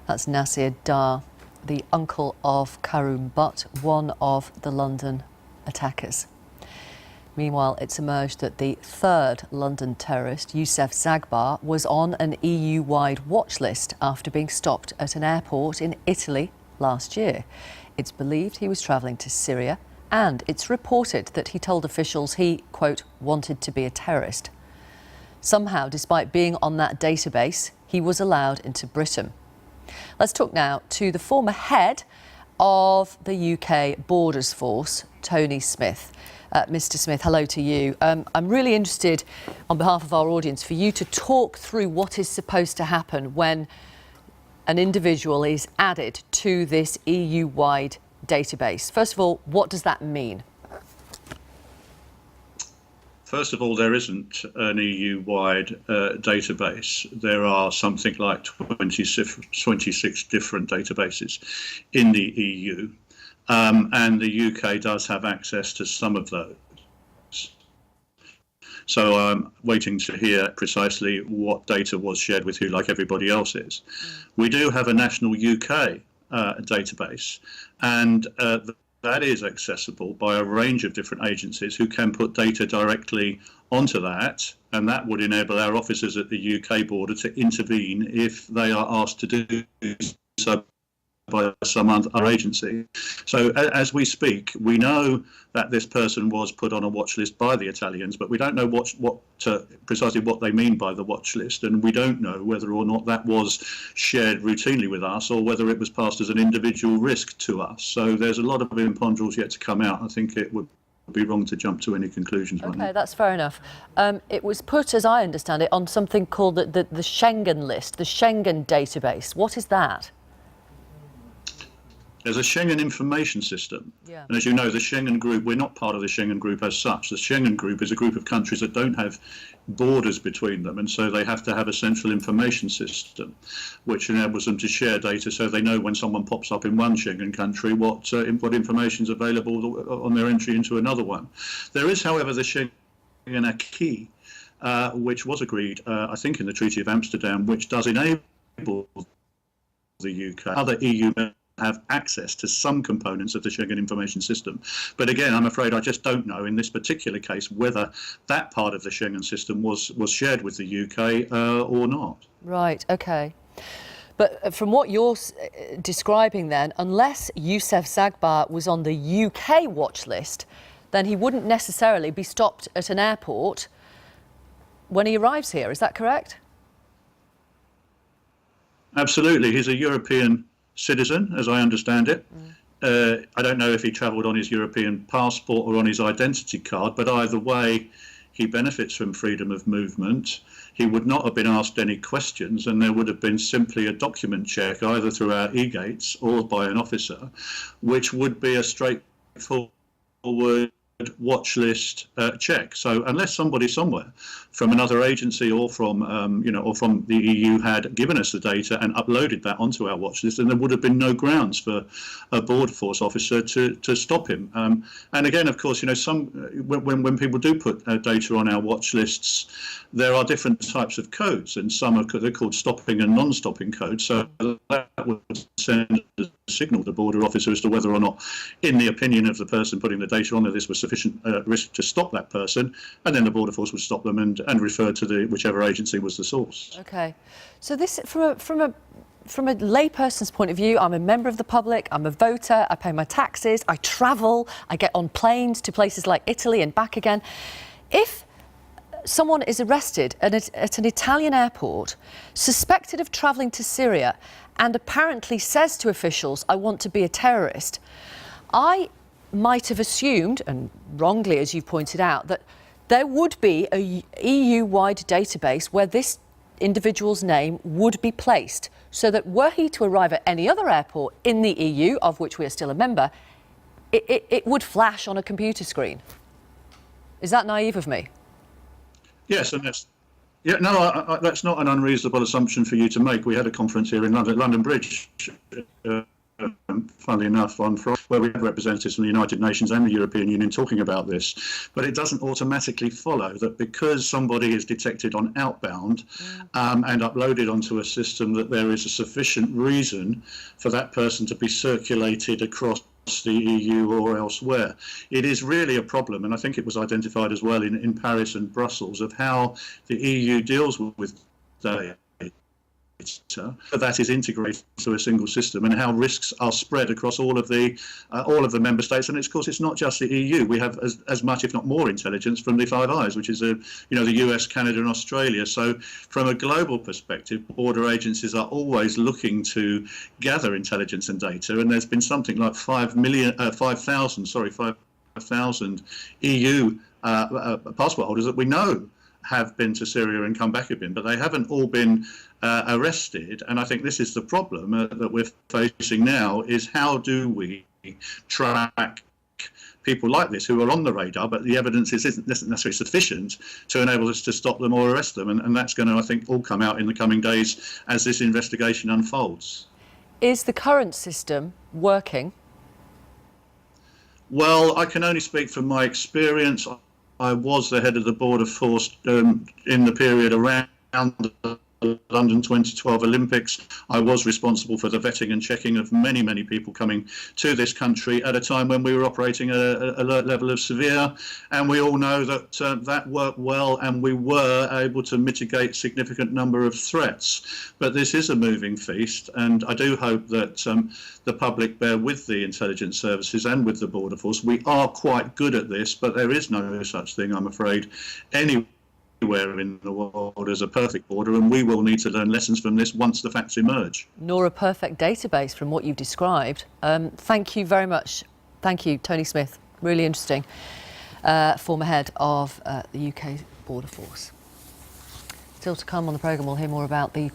That's Nasir Dar, the uncle of Karum Butt, one of the London attackers. Meanwhile, it's emerged that the third London terrorist, Youssef Zagbar, was on an EU-wide watch list after being stopped at an airport in Italy last year. It's believed he was travelling to Syria, and it's reported that he told officials he, quote, wanted to be a terrorist. Somehow, despite being on that database, he was allowed into Britain. Let's talk now to the former head of the UK Borders Force, Tony Smith. Mr. Smith, hello to you. I'm really interested, on behalf of our audience, for you to talk through what is supposed to happen when an individual is added to this EU-wide database. First of all, what does that mean? First of all, there isn't an EU-wide database. There are something like 26 different databases in the EU. And the UK does have access to some of those. So I'm waiting to hear precisely what data was shared with who, like everybody else is. We do have a national UK database, and that is accessible by a range of different agencies who can put data directly onto that, and that would enable our officers at the UK border to intervene if they are asked to do so by some other agency. So as we speak, we know that this person was put on a watch list by the Italians, but we don't know precisely what they mean by the watch list, and we don't know whether or not that was shared routinely with us or whether it was passed as an individual risk to us. So there's a lot of imponderables yet to come out. I think it would be wrong to jump to any conclusions. Okay, that's fair enough. It was put, as I understand it, on something called the Schengen list, the Schengen database. What is that? There's a Schengen information system. Yeah. And as you know, the Schengen group, we're not part of the Schengen group as such. The Schengen group is a group of countries that don't have borders between them, and so they have to have a central information system which enables them to share data so they know when someone pops up in one Schengen country what information is available on their entry into another one. There is, however, the Schengen acquis, which was agreed, I think, in the Treaty of Amsterdam, which does enable the UK, other EU members, have access to some components of the Schengen information system. But again, I'm afraid I just don't know in this particular case whether that part of the Schengen system was shared with the UK or not. Right, OK. But from what you're describing then, unless Youssef Zagbar was on the UK watch list, then he wouldn't necessarily be stopped at an airport when he arrives here. Is that correct? Absolutely. He's a European citizen, as I understand it. I don't know if he travelled on his European passport or on his identity card, but either way, he benefits from freedom of movement. He would not have been asked any questions, and there would have been simply a document check, either through our e-gates or by an officer, which would be a straightforward watch list check. So unless somebody somewhere from another agency or from or from the EU had given us the data and uploaded that onto our watch list, then there would have been no grounds for a border force officer to stop him. And again, of course, when people do put data on our watch lists, there are different types of codes, and some they're called stopping and non-stopping codes. So that would send a signal to the border officer as to whether or not, in the opinion of the person putting the data on there, this was sufficient risk to stop that person, and then the border force would stop them and refer to whichever agency was the source. Okay, so this from a layperson's point of view, I'm a member of the public, I'm a voter, I pay my taxes, I travel, I get on planes to places like Italy and back again. If someone is arrested at an Italian airport, suspected of travelling to Syria, and apparently says to officials, I want to be a terrorist, I might have assumed, and wrongly as you've pointed out, that there would be a EU-wide database where this individual's name would be placed, so that were he to arrive at any other airport in the EU, of which we are still a member, it would flash on a computer screen. Is that naive of me? Yes, and that's that's not an unreasonable assumption for you to make. We had a conference here in London Bridge funnily enough, on Friday, where we have representatives from the United Nations and the European Union talking about this. But it doesn't automatically follow that because somebody is detected on outbound and uploaded onto a system, that there is a sufficient reason for that person to be circulated across the EU or elsewhere. It is really a problem, and I think it was identified as well in Paris and Brussels, of how the EU deals with data. That is integrated into a single system, and how risks are spread across all of the member states. And of course, it's not just the EU. We have as much, if not more, intelligence from the Five Eyes, which is the US, Canada, and Australia. So, from a global perspective, border agencies are always looking to gather intelligence and data. And there's been something like 5,000 EU passport holders that we know have been to Syria and come back again, but they haven't all been arrested. And I think this is the problem that we're facing now, is how do we track people like this who are on the radar, but the evidence isn't necessarily sufficient to enable us to stop them or arrest them. And that's going to, I think, all come out in the coming days as this investigation unfolds. Is the current system working? Well, I can only speak from my experience. I was the head of the border force in the period around the London 2012 Olympics. I was responsible for the vetting and checking of many, many people coming to this country at a time when we were operating at an alert level of severe. And we all know that that worked well, and we were able to mitigate a significant number of threats. But this is a moving feast, and I do hope that the public bear with the intelligence services and with the border force. We are quite good at this, but there is no such thing, I'm afraid, anywhere in the world as a perfect border, and we will need to learn lessons from this once the facts emerge. Nor a perfect database from what you've described. Thank you very much. Thank you, Tony Smith. Really interesting. Former head of the UK Border Force. Still to come on the programme, we'll hear more about the